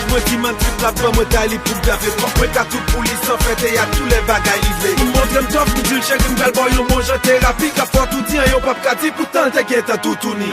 moi qui m'en trip la pas moi tali pour gaver. Moi qu'à tout police en fait et y'a tous les bagailles livrés. Nous montrons top, nous disons chèque, nous galboy, nous mangeons thérapie. Qu'à fort tout dit, yon pas p'kati, pourtant t'inquiète à tout tourner.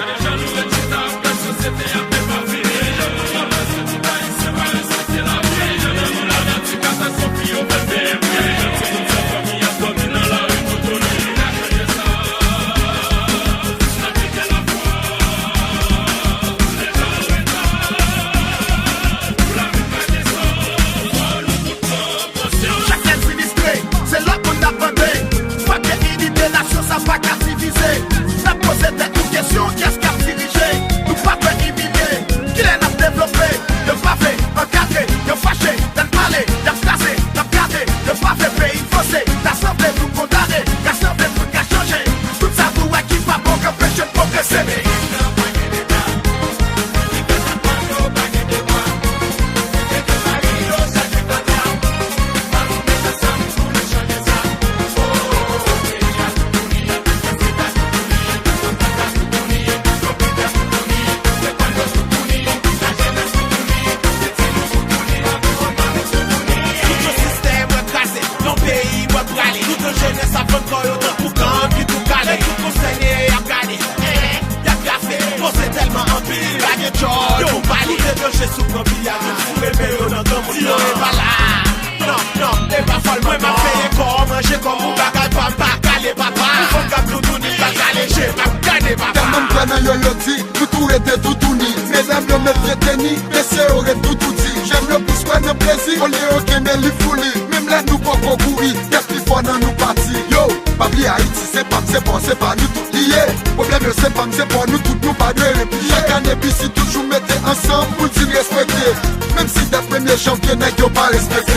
Qu'est-ce qu'a dirigé? Nous pas faire humilier. Qui les a développé? Le pavé, encadré, le fâché, le palais, le placé, le gardé, le pavé pays faussé. L'assemblée vous condamner, l'assemblée vous qu'a changé. Tout ça vous qui va bon qu'empêcher de progresser. Mesdames, le maître tennis, messieurs auraient tout dit. J'aime le plus qu'on a plaisir, on les aucun les fouli. Même là, nous pas courir, qu'est-ce qu'il faut dans nous partir? Yo, pas oublier Haïti, c'est pas nous tout liés. Problème, c'est pas nous tout, nous pas de répliquer. Chaque année, puis si toujours mettez ensemble pour dire respecter. Même si t'as premier championnat, y'ont pas respecté.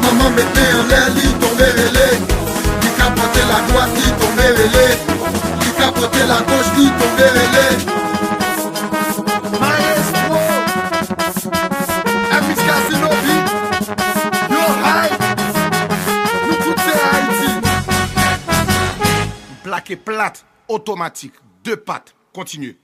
Maman mettez en l'air, lit tomber relais. Il capotait la droite, lit tomber relais. Il capotait la gauche, lit tomber relais. Maestro Elvis Casino, plaqué plate, automatique, 2 pattes. Continue.